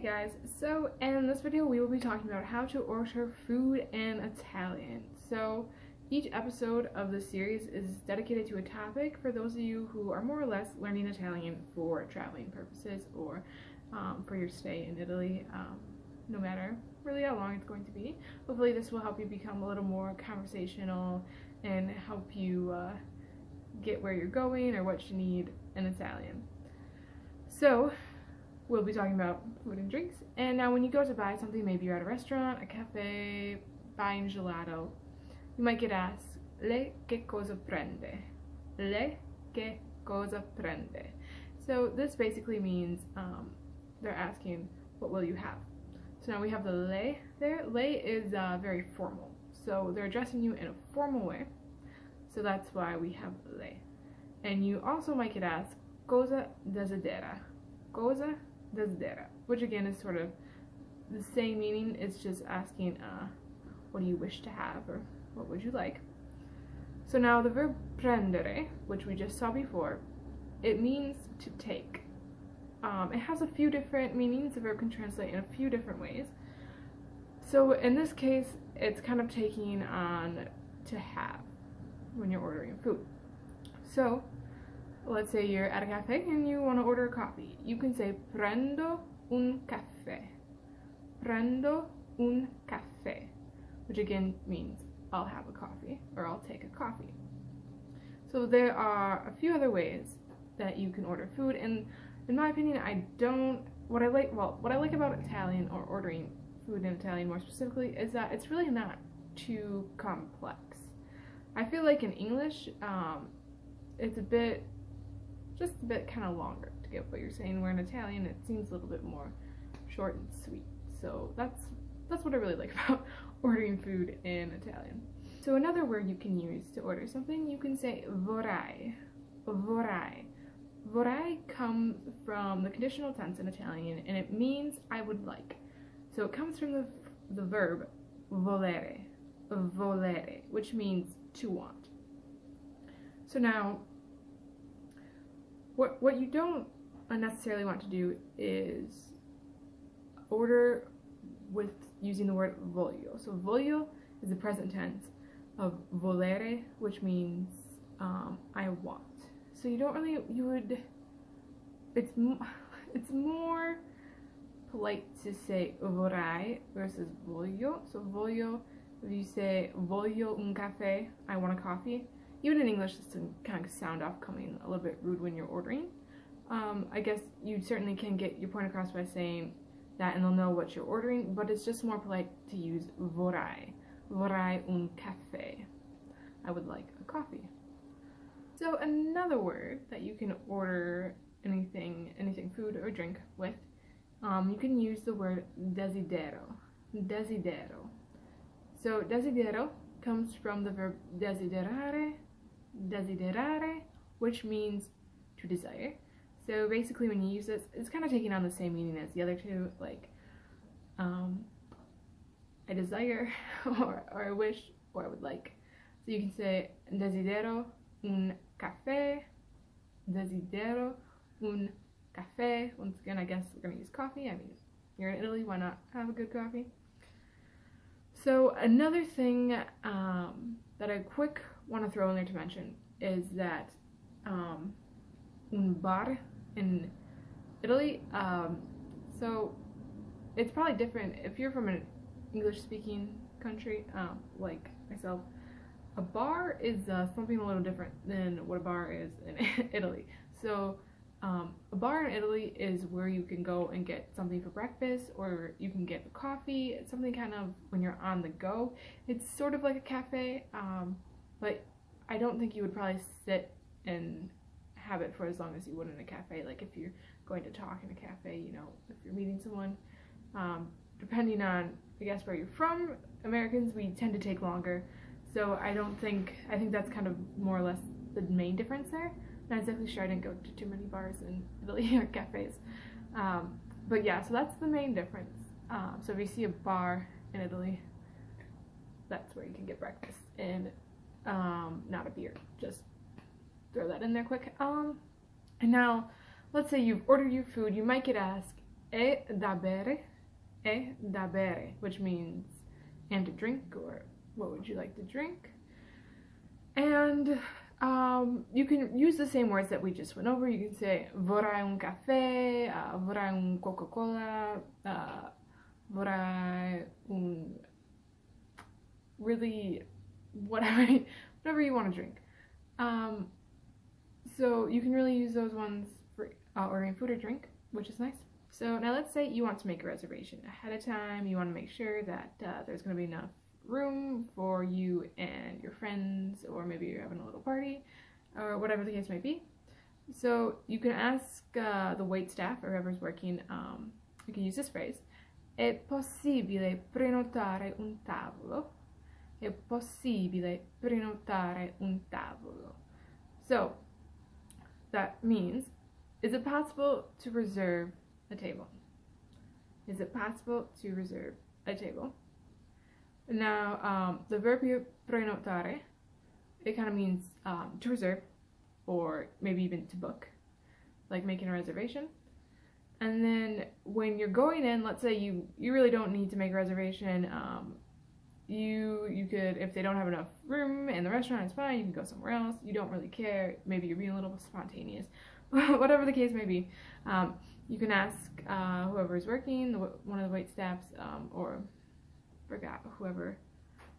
guys, so in this video we will be talking about how to order food in Italian. So each episode of the series is dedicated to a topic for those of you who are more or less learning Italian for traveling purposes or for your stay in Italy, no matter really how long it's going to be. Hopefully this will help you become a little more conversational and help you get where you're going or what you need in Italian. So we'll be talking about food and drinks. And now when you go to buy something, maybe you're at a restaurant, a cafe, buying gelato, you might get asked, lei che cosa prende? Lei che cosa prende? So this basically means they're asking, what will you have? So now we have the lei there. Lei is very formal. So they're addressing you in a formal way. So that's why we have lei. And you also might get asked, cosa desidera? Cosa desidera, which again is sort of the same meaning. It's just asking what do you wish to have, or what would you like. So now the verb prendere, which we just saw before, it means to take. It has a few different meanings. The verb can translate in a few different ways. So in this case, it's kind of taking on to have when you're ordering food. So let's say you're at a cafe and you want to order a coffee. You can say prendo un caffè. Prendo un caffè, which again means I'll have a coffee or I'll take a coffee. So there are a few other ways that you can order food, and in my opinion, what I like about Italian, or ordering food in Italian more specifically, is that it's really not too complex. I feel like in English, it's just a bit kind of longer to get what you're saying, where in Italian it seems a little bit more short and sweet. So that's what I really like about ordering food in Italian. So another word you can use to order something, you can say vorrei. Vorrei. Vorrei comes from the conditional tense in Italian, and it means I would like. So it comes from the verb volere. Volere, which means to want. So now, what you don't necessarily want to do is order with using the word voglio. So voglio is the present tense of volere, which means I want. So it's more polite to say vorrei versus voglio. So voglio, if you say voglio un caffè, I want a coffee. Even in English, this can kind of sound off coming a little bit rude when you're ordering. I guess you certainly can get your point across by saying that and they'll know what you're ordering, but it's just more polite to use vorrei. Vorrei un caffè. I would like a coffee. So another word that you can order anything food or drink with, you can use the word desidero. Desidero. So desidero comes from the verb desiderare, desiderare, which means to desire. So basically when you use this, it's kind of taking on the same meaning as the other two, like I desire, or I wish, or I would like. So you can say desidero un caffè, desidero un caffè. Once again, I guess we're going to use coffee. I mean, you're in Italy, why not have a good coffee? So another thing that I quick want to throw in there to mention is that un bar in Italy, so it's probably different if you're from an English-speaking country, like myself. A bar is something a little different than what a bar is in Italy. So a bar in Italy is where you can go and get something for breakfast, or you can get a coffee. It's something kind of when you're on the go. It's sort of like a cafe, but I don't think you would probably sit and have it for as long as you would in a cafe. Like if you're going to talk in a cafe, you know, if you're meeting someone, depending on, I guess, where you're from, Americans, we tend to take longer. So I think that's kind of more or less the main difference there. Not exactly sure, I didn't go to too many bars in Italy or cafes. But yeah, so that's the main difference. So if you see a bar in Italy, that's where you can get breakfast, and not a beer. Just throw that in there quick. And now, let's say you've ordered your food, you might get asked, e da bere, which means and to drink, or what would you like to drink? And you can use the same words that we just went over. You can say vorrei un caffe, vorrei un Coca-Cola, vorrei un really whatever you want to drink. So you can really use those ones for ordering food or drink, which is nice. So now let's say you want to make a reservation ahead of time. You want to make sure that there's going to be enough room for you and your friends, or maybe you're having a little party, or whatever the case may be. So you can ask the wait staff or whoever's working, you can use this phrase: è possibile prenotare un tavolo? È possibile prenotare un tavolo? So that means, is it possible to reserve a table? Is it possible to reserve a table? Now, the verb here, prenotare, it kind of means to reserve, or maybe even to book, like making a reservation. And then when you're going in, let's say you really don't need to make a reservation. You could, if they don't have enough room in the restaurant, it's fine. You can go somewhere else. You don't really care. Maybe you're being a little spontaneous. Whatever the case may be, you can ask whoever is working, one of the wait staffs, or forgot whoever.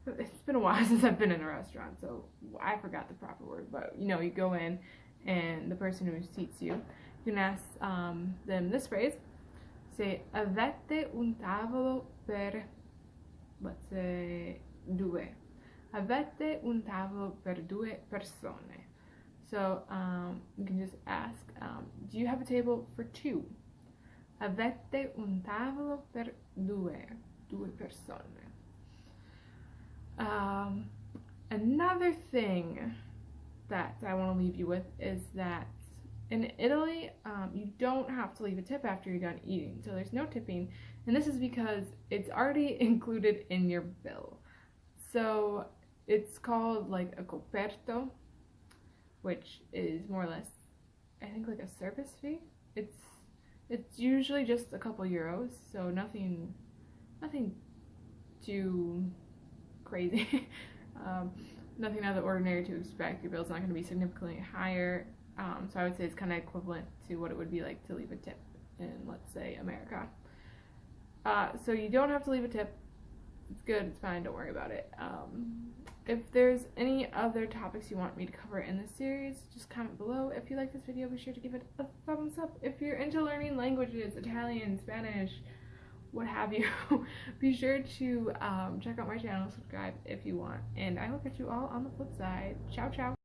It's been a while since I've been in a restaurant, so I forgot the proper word. But you know, you go in, and the person who seats you, you can ask them this phrase: say, avete un tavolo per, let's say, due. Avete un tavolo per due persone. So you can just ask, do you have a table for two? Avete un tavolo per due persone. Another thing that I want to leave you with is that in Italy, you don't have to leave a tip after you're done eating. So there's no tipping, and this is because it's already included in your bill. So it's called like a coperto, which is more or less, I think, like a service fee. It's usually just a couple euros, so nothing too crazy. Nothing out of the ordinary to expect. Your bill's not going to be significantly higher. So I would say it's kind of equivalent to what it would be like to leave a tip in, let's say, America. So you don't have to leave a tip. It's good, it's fine, don't worry about it. If there's any other topics you want me to cover in this series, just comment below. If you like this video, be sure to give it a thumbs up. If you're into learning languages, Italian, Spanish, what have you, be sure to check out my channel, subscribe if you want, and I will catch you all on the flip side. Ciao, ciao.